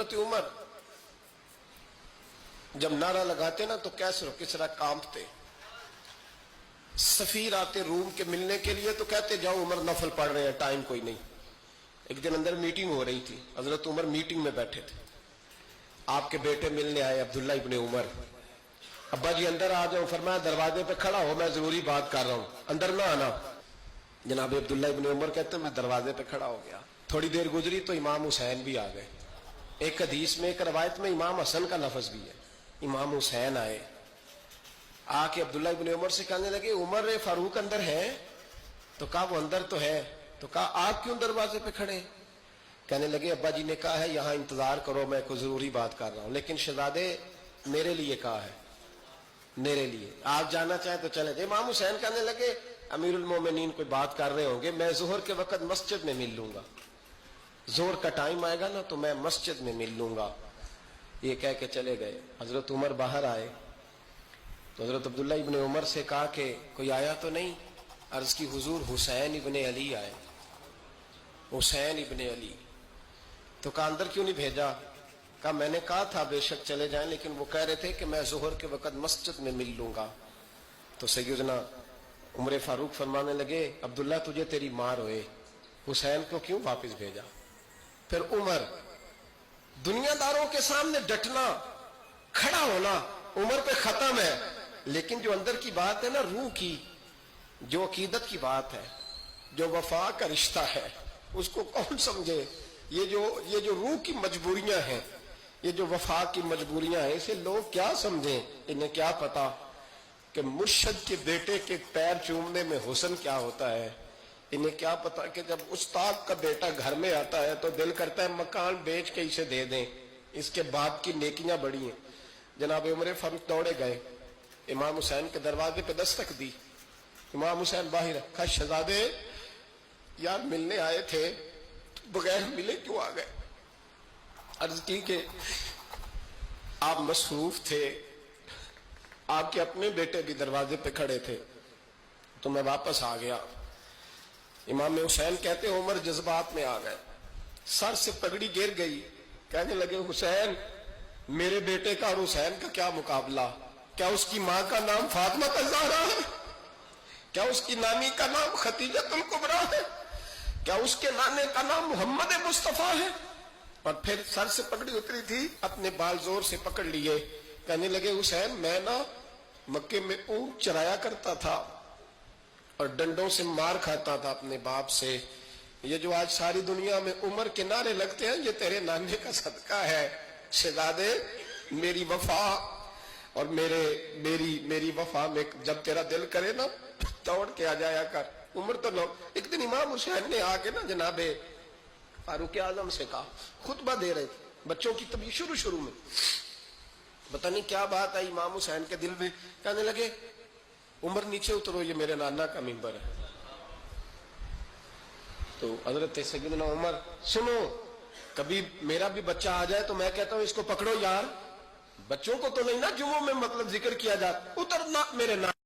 حضرت عمر جب نعرہ لگاتے نا تو کیسر و کسرا کانپتے. سفیر آتے روم کے ملنے کے لیے تو کہتے جاؤ عمر نفل پڑھ رہے ہیں، ٹائم کوئی نہیں. ایک دن اندر میٹنگ ہو رہی تھی، حضرت عمر میٹنگ میں بیٹھے تھے. آپ کے بیٹے ملنے آئے عبداللہ ابن عمر. ابا جی اندر آ جاؤ. فرمایا دروازے پہ کھڑا ہو، میں ضروری بات کر رہا ہوں، اندر نہ آنا. جناب عبداللہ ابن عمر کہتے ہیں میں دروازے پہ کھڑا ہو گیا. تھوڑی دیر گزری تو امام حسین بھی آ گئے. ایک حدیث میں ایک روایت میں امام حسن کا لفظ بھی ہے. امام حسین آئے، آ کے عبداللہ ابن عمر سے کہنے لگے عمر فاروق اندر ہے؟ تو کہا وہ اندر تو ہے. تو کہا آپ کیوں دروازے پہ کھڑے؟ کہنے لگے ابا جی نے کہا ہے یہاں انتظار کرو، میں کوئی ضروری بات کر رہا ہوں. لیکن شہزادے میرے لیے کہا ہے، میرے لیے آپ جانا چاہیں تو چلے جائیں. امام حسین کہنے لگے امیر المومنین کوئی بات کر رہے ہوں گے، میں ظہر کے وقت مسجد میں مل لوں گا، ظہر کا ٹائم آئے گا نا تو میں مسجد میں مل لوں گا. یہ کہہ کے چلے گئے. حضرت عمر باہر آئے تو حضرت عبداللہ ابن عمر سے کہا کہ کوئی آیا تو نہیں؟ عرض کی حضور حسین ابن علی آئے. حسین ابن علی. تو کہا اندر کیوں نہیں بھیجا؟ کہا میں نے کہا تھا بے شک چلے جائیں، لیکن وہ کہہ رہے تھے کہ میں ظہر کے وقت مسجد میں مل لوں گا. تو سیدنا عمر فاروق فرمانے لگے عبداللہ تجھے تیری ماں روئے، حسین کو کیوں واپس بھیجا؟ پھر عمر دنیا داروں کے سامنے ڈٹنا، کھڑا ہونا عمر پہ ختم ہے، لیکن جو اندر کی بات ہے نا، روح کی، جو عقیدت کی بات ہے، جو وفا کا رشتہ ہے، اس کو کون سمجھے؟ یہ جو روح کی مجبوریاں ہیں، یہ جو وفا کی مجبوریاں ہیں، اسے لوگ کیا سمجھیں؟ انہیں کیا پتا کہ مرشد کے بیٹے کے پیر چومنے میں حسن کیا ہوتا ہے. انہیں کیا پتا کہ جب استاد کا بیٹا گھر میں آتا ہے تو دل کرتا ہے مکان بیچ کے اسے دے دیں، اس کے باپ کی نیکیاں بڑی ہیں. جناب عمر فاروق دوڑے گئے، امام حسین کے دروازے پہ دستک دی. امام حسین باہر. کہا شہزادے یار ملنے آئے تھے، بغیر ملے کیوں آ گئے؟ عرض کی کہ آپ مصروف تھے، آپ کے اپنے بیٹے بھی دروازے پہ کھڑے تھے تو میں واپس آ گیا. امام حسین کہتے عمر جذبات میں آ گئے، سر سے پگڑی گر گئی. کہنے لگے حسین میرے بیٹے کا اور حسین کا کیا مقابلہ؟ کیا اس کی ماں کا نام فاطمہ الزہرا ہے؟ کیا اس کی نانی کا نام خدیجہ الکبریٰ ہے؟ کیا اس کے نانے کا نام محمد مصطفیٰ ہے؟ اور پھر سر سے پگڑی اتری تھی، اپنے بال زور سے پکڑ لیے. کہنے لگے حسین میں نا مکے میں اونٹ چرایا کرتا تھا اور ڈنڈوں سے مار کھاتا تھا اپنے باپ سے. یہ جو آج ساری دنیا میں عمر کے نعرے لگتے ہیں یہ تیرے نانے کا صدقہ ہے. شہزادے میری وفا اور میری وفا میں جب تیرا دل کرے نا دوڑ کے آ جایا کر. عمر تو لوگ. ایک دن امام حسین نے آ کے نا جناب فاروق اعظم سے کہا، خطبہ دے رہے تھے بچوں کی طبیعت شروع میں، پتہ نہیں کیا بات آئی امام حسین کے دل میں. کہنے لگے عمر نیچے اترو، یہ میرے نانا کا ممبر ہے. تو حضرت سیدنا عمر سنو، کبھی میرا بھی بچہ آ جائے تو میں کہتا ہوں اس کو پکڑو یار، بچوں کو تو نہیں نا جمعوں میں مطلب ذکر کیا جاتا، اترنا میرے نانا